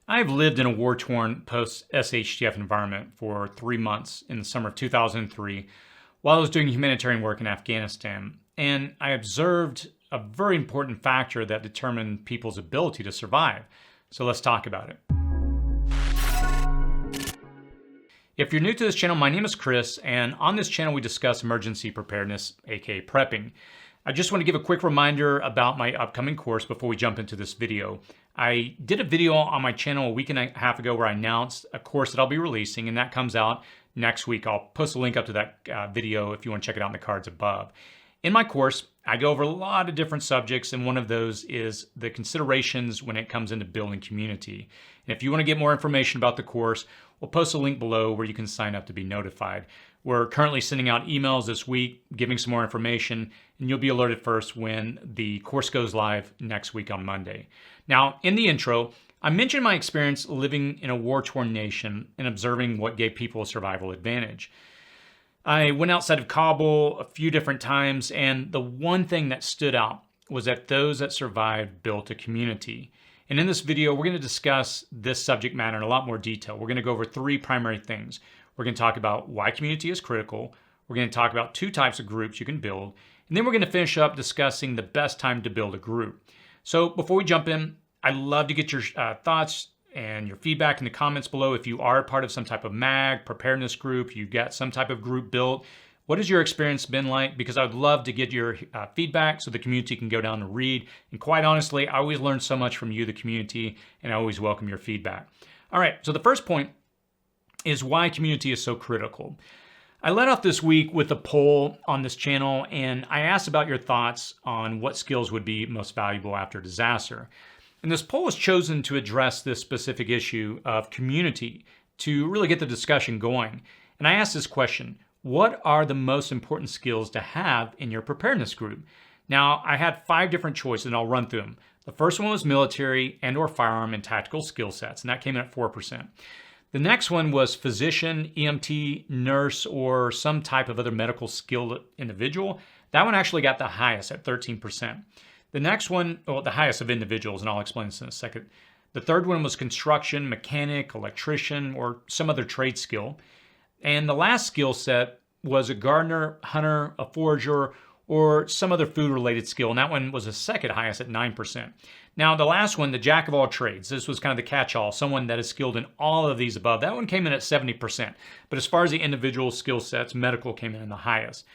I've lived in a war-torn post-SHTF environment for 3 months in the summer of 2003 while I was doing humanitarian work in Afghanistan, and I observed a very important factor that determined people's ability to survive. So let's talk about it. If you're new to this channel, my name is Chris, and on this channel we discuss emergency preparedness, aka prepping. I just want to give a quick reminder about my upcoming course before we jump into this video. I did a video on my channel a week and a half ago where I announced a course that I'll be releasing, and that comes out next week. I'll post a link up to that video if you want to check it out in the cards above. In my course, I go over a lot of different subjects, and one of those is the considerations when it comes into building community. And if you want to get more information about the course, we'll post a link below where you can sign up to be notified. We're currently sending out emails this week, giving some more information, and you'll be alerted first when the course goes live next week on Monday. Now, in the intro, I mentioned my experience living in a war-torn nation and observing what gave people a survival advantage. I went outside of Kabul a few different times, and the one thing that stood out was that those that survived built a community. And in this video, we're going to discuss this subject matter in a lot more detail. We're going to go over 3 primary things. We're going to talk about why community is critical. We're going to talk about 2 types of groups you can build. And then we're going to finish up discussing the best time to build a group. So before we jump in, I'd love to get your thoughts and your feedback in the comments below. If you are part of some type of MAG, preparedness group, you've got some type of group built, what has your experience been like? Because I would love to get your feedback so the community can go down and read. And quite honestly, I always learn so much from you, the community, and I always welcome your feedback. All right, so the first point is why community is so critical. I led off this week with a poll on this channel, and I asked about your thoughts on what skills would be most valuable after disaster. And this poll was chosen to address this specific issue of community to really get the discussion going. And I asked this question: what are the most important skills to have in your preparedness group? Now, I had 5 different choices, and I'll run through them. The first one was military and/or firearm and tactical skill sets, and that came in at 4%. The next one was physician, EMT, nurse, or some type of other medical skilled individual. That one actually got the highest at 13%. The next one, well, the highest of individuals, and I'll explain this in a second. The third one was construction, mechanic, electrician, or some other trade skill. And the last skill set was a gardener, hunter, a forager, or some other food-related skill, and that one was the second highest at 9%. Now, the last one, the jack of all trades, this was kind of the catch-all, someone that is skilled in all of these above. That one came in at 70%. But as far as the individual skill sets, medical came in the highest.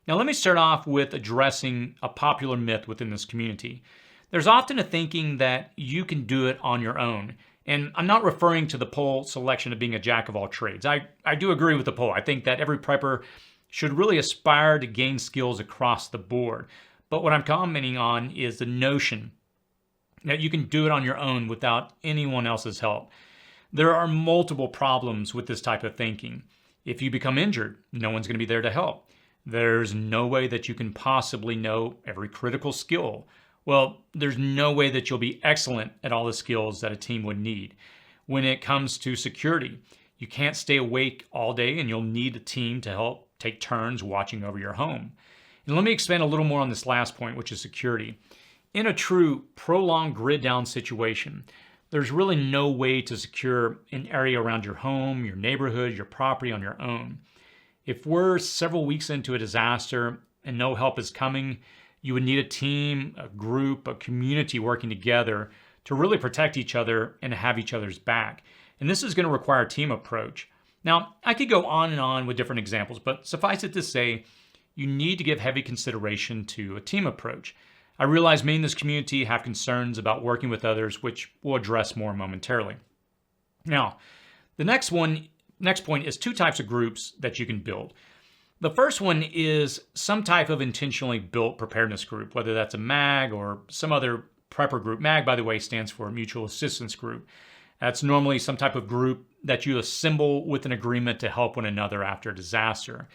Now, let me start off with addressing a popular myth within this community. There's often a thinking that you can do it on your own. And I'm not referring to the poll selection of being a jack of all trades. I do agree with the poll. I think that every prepper should really aspire to gain skills across the board. But what I'm commenting on is the notion that you can do it on your own without anyone else's help. There are multiple problems with this type of thinking. If you become injured, no one's going to be there to help. There's no way that you can possibly know every critical skill. Well, there's no way that you'll be excellent at all the skills that a team would need. When it comes to security, you can't stay awake all day, and you'll need a team to help take turns watching over your home. And let me expand a little more on this last point, which is security. In a true prolonged grid down situation, there's really no way to secure an area around your home, your neighborhood, your property on your own. If we're several weeks into a disaster and no help is coming, you would need a team, a group, a community working together to really protect each other and have each other's back. And this is going to require a team approach. Now, I could go on and on with different examples, but suffice it to say, you need to give heavy consideration to a team approach. I realize many in this community have concerns about working with others, which we'll address more momentarily. Now, the next point is 2 types of groups that you can build. The first one is some type of intentionally built preparedness group, whether that's a MAG or some other prepper group. MAG, by the way, stands for Mutual Assistance Group. That's normally some type of group that you assemble with an agreement to help one another after a disaster.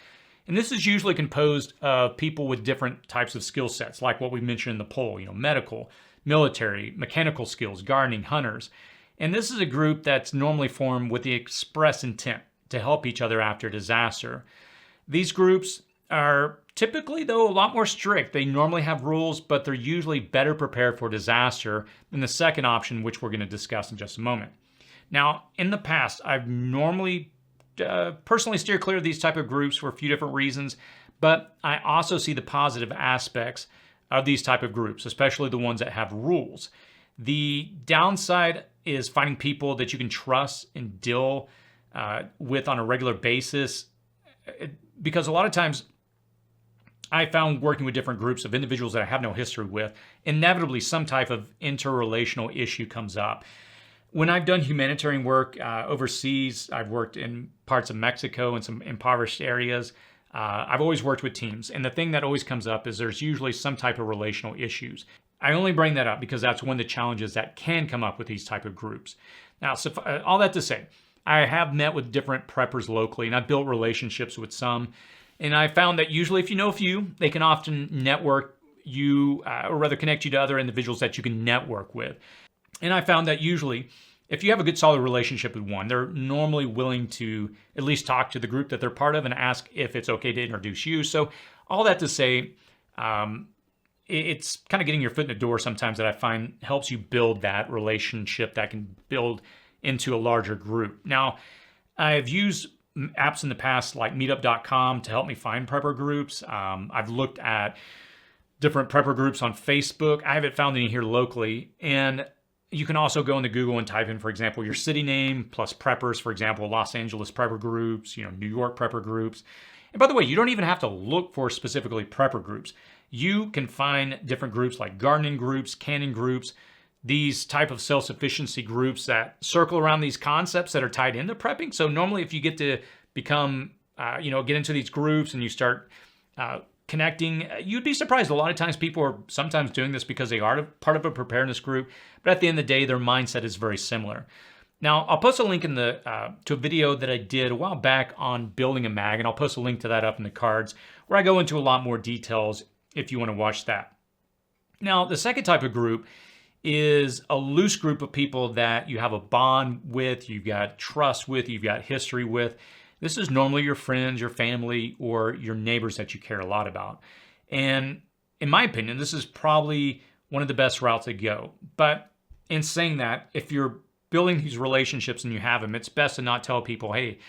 And this is usually composed of people with different types of skill sets, like what we mentioned in the poll, medical, military, mechanical skills, gardening, hunters. And this is a group that's normally formed with the express intent to help each other after disaster. These groups are typically, though, a lot more strict. They normally have rules, but they're usually better prepared for disaster than the second option, which we're going to discuss in just a moment. Now, in the past, I've normally personally steered clear of these type of groups for a few different reasons, but I also see the positive aspects of these type of groups, especially the ones that have rules. The downside is finding people that you can trust and deal with on a regular basis, because a lot of times I found working with different groups of individuals that I have no history with, inevitably some type of interrelational issue comes up. When I've done humanitarian work overseas, I've worked in parts of Mexico and some impoverished areas. I've always worked with teams, and the thing that always comes up is there's usually some type of relational issues. I only bring that up because that's one of the challenges that can come up with these type of groups. Now, so all that to say, I have met with different preppers locally, and I've built relationships with some. And I found that usually if you know a few, they can often network you, or rather connect you to other individuals that you can network with. And I found that usually if you have a good solid relationship with one, they're normally willing to at least talk to the group that they're part of and ask if it's okay to introduce you. So all that to say, it's kind of getting your foot in the door sometimes that I find helps you build that relationship that can build into a larger group. Now, I've used apps in the past like meetup.com to help me find prepper groups. I've looked at different prepper groups on Facebook. I haven't found any here locally. And you can also go into Google and type in, for example, your city name plus preppers, for example, Los Angeles prepper groups, New York prepper groups. And by the way, you don't even have to look for specifically prepper groups. You can find different groups like gardening groups, canning groups, these type of self-sufficiency groups that circle around these concepts that are tied into prepping. So normally if you get to become, get into these groups and you start connecting, you'd be surprised. A lot of times people are sometimes doing this because they are part of a preparedness group, but at the end of the day, their mindset is very similar. Now, I'll post a link in the to a video that I did a while back on building a mag, and I'll post a link to that up in the cards where I go into a lot more details if you want to watch that. Now, the second type of group is a loose group of people that you have a bond with, you've got trust with, you've got history with. This is normally your friends, your family, or your neighbors that you care a lot about. And in my opinion, this is probably one of the best routes to go. But in saying that, if you're building these relationships and you have them, it's best to not tell people, hey,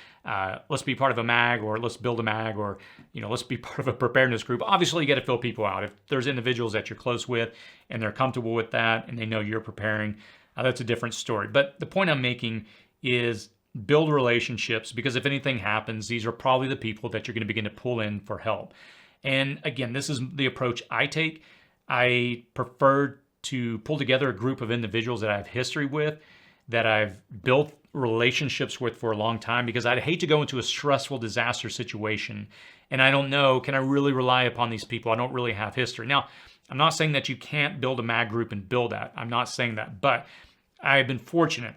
let's be part of a mag, or let's build a mag, or let's be part of a preparedness group. Obviously, you got to fill people out. If there's individuals that you're close with and they're comfortable with that and they know you're preparing, that's a different story. But the point I'm making is build relationships, because if anything happens, these are probably the people that you're going to begin to pull in for help. And again, this is the approach I take. I prefer to pull together a group of individuals that I have history with, that I've built relationships with for a long time, because I'd hate to go into a stressful disaster situation and I don't know, can I really rely upon these people? I don't really have history. Now, I'm not saying that you can't build a mag group and build that. I'm not saying that, but I've been fortunate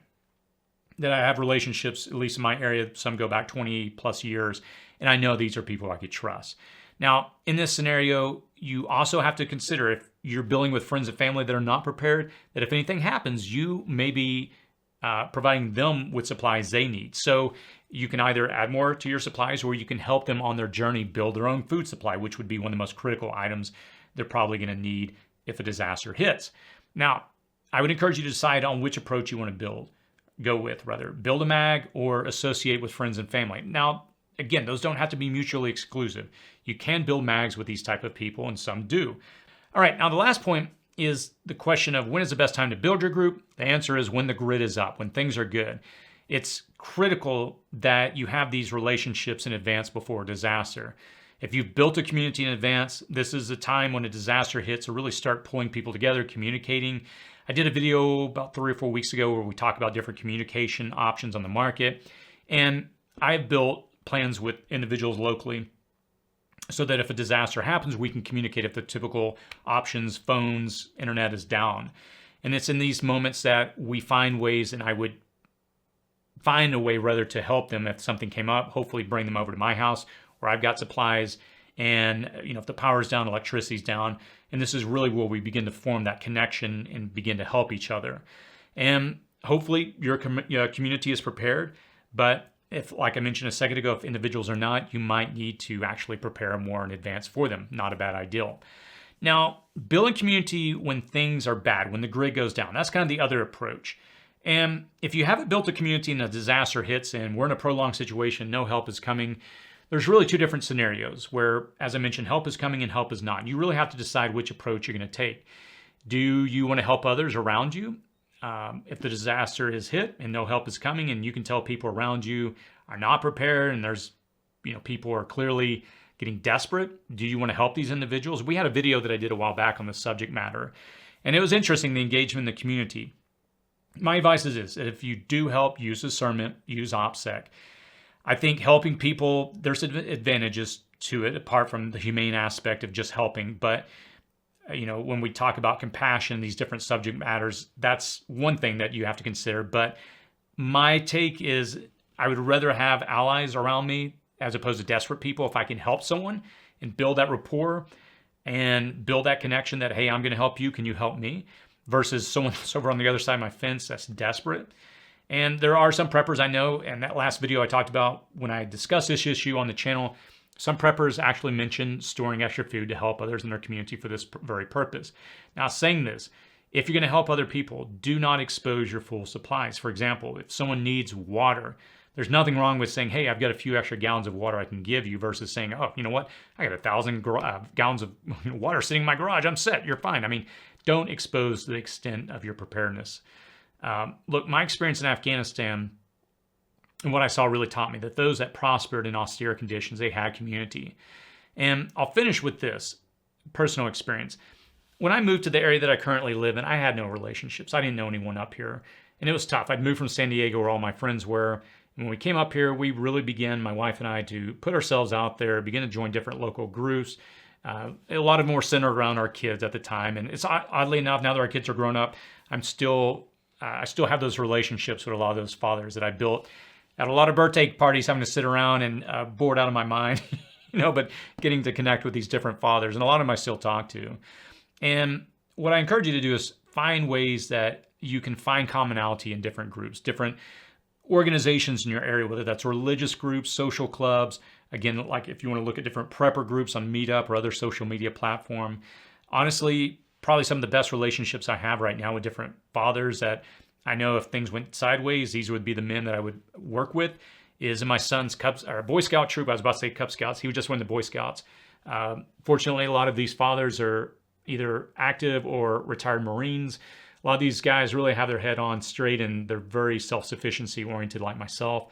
that I have relationships, at least in my area, some go back 20 plus years, and I know these are people I could trust. Now, in this scenario, you also have to consider, if you're building with friends and family that are not prepared, that if anything happens, you may be providing them with supplies they need. So you can either add more to your supplies, or you can help them on their journey build their own food supply, which would be one of the most critical items they're probably going to need if a disaster hits. Now, I would encourage you to decide on which approach you want to go with, rather build a mag or associate with friends and family. Now, again, those don't have to be mutually exclusive. You can build mags with these type of people, and some do. All right, now the last point is the question of when is the best time to build your group? The answer is when the grid is up, when things are good. It's critical that you have these relationships in advance before a disaster. If you've built a community in advance, this is the time when a disaster hits to really start pulling people together, communicating. I did a video about 3 or 4 weeks ago where we talk about different communication options on the market. And I've built plans with individuals locally so that if a disaster happens, we can communicate if the typical options, phones, internet is down. And it's in these moments that we find ways, and I would find a way rather to help them if something came up, hopefully bring them over to my house where I've got supplies. And if the power's down, electricity's down. And this is really where we begin to form that connection and begin to help each other. And hopefully your community is prepared, but if, like I mentioned a second ago, if individuals are not, you might need to actually prepare more in advance for them. Not a bad idea. Now, building community when things are bad, when the grid goes down, that's kind of the other approach. And if you haven't built a community and a disaster hits and we're in a prolonged situation, no help is coming, there's really two different scenarios where, as I mentioned, help is coming and help is not. You really have to decide which approach you're going to take. Do you want to help others around you? If the disaster is hit and no help is coming and you can tell people around you are not prepared and there's, people are clearly getting desperate, do you want to help these individuals? We had a video that I did a while back on this subject matter, and it was interesting, the engagement in the community. My advice is this: if you do help, use discernment, use OPSEC. I think helping people, there's advantages to it apart from the humane aspect of just helping. But, when we talk about compassion, these different subject matters, that's one thing that you have to consider. But my take is I would rather have allies around me as opposed to desperate people. If I can help someone and build that rapport and build that connection that, hey, I'm going to help you, can you help me? Versus someone that's over on the other side of my fence that's desperate. And there are some preppers I know, and that last video I talked about when I discussed this issue on the channel, some preppers actually mentioned storing extra food to help others in their community for this very purpose. Now, saying this, if you're going to help other people, do not expose your full supplies. For example, if someone needs water, there's nothing wrong with saying, hey, I've got a few extra gallons of water I can give you, versus saying, oh, you know what? I got 1,000 gallons of water sitting in my garage. I'm set. You're fine. I mean, don't expose the extent of your preparedness. Look, my experience in Afghanistan and what I saw really taught me that those that prospered in austere conditions, they had community. And I'll finish with this personal experience. When I moved to the area that I currently live in, I had no relationships. I didn't know anyone up here. And it was tough. I'd moved from San Diego where all my friends were. And when we came up here, we really began, my wife and I, to put ourselves out there, begin to join different local groups. A lot of more centered around our kids at the time. And it's oddly enough, now that our kids are grown up, I still have those relationships with a lot of those fathers that I built at a lot of birthday parties, having to sit around and bored out of my mind, but getting to connect with these different fathers. And a lot of them I still talk to. And what I encourage you to do is find ways that you can find commonality in different groups, different organizations in your area, whether that's religious groups, social clubs. Again, like if you want to look at different prepper groups on Meetup or other social media platform. Honestly, probably some of the best relationships I have right now with different fathers that I know if things went sideways, these would be the men that I would work with, is in my son's Boy Scout troop. I was about to say Cub Scouts. He was just one of the Boy Scouts. Fortunately, a lot of these fathers are either active or retired Marines. A lot of these guys really have their head on straight and they're very self-sufficiency oriented like myself.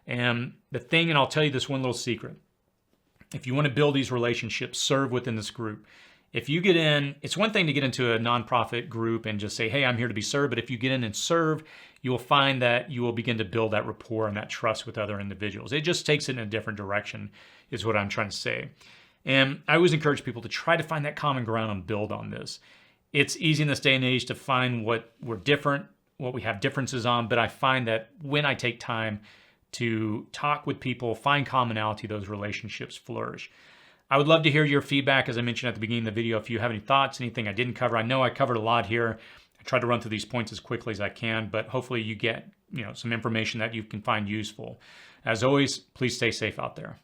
And the thing, and I'll tell you this one little secret, if you want to build these relationships, serve within this group. If you get in, it's one thing to get into a nonprofit group and just say, hey, I'm here to be served. But if you get in and serve, you will find that you will begin to build that rapport and that trust with other individuals. It just takes it in a different direction is what I'm trying to say. And I always encourage people to try to find that common ground and build on this. It's easy in this day and age to find what we're different, what we have differences on. But I find that when I take time to talk with people, find commonality, those relationships flourish. I would love to hear your feedback, as I mentioned at the beginning of the video. If you have any thoughts, anything I didn't cover. I know I covered a lot here. I tried to run through these points as quickly as I can, but hopefully you get some information that you can find useful. As always, please stay safe out there.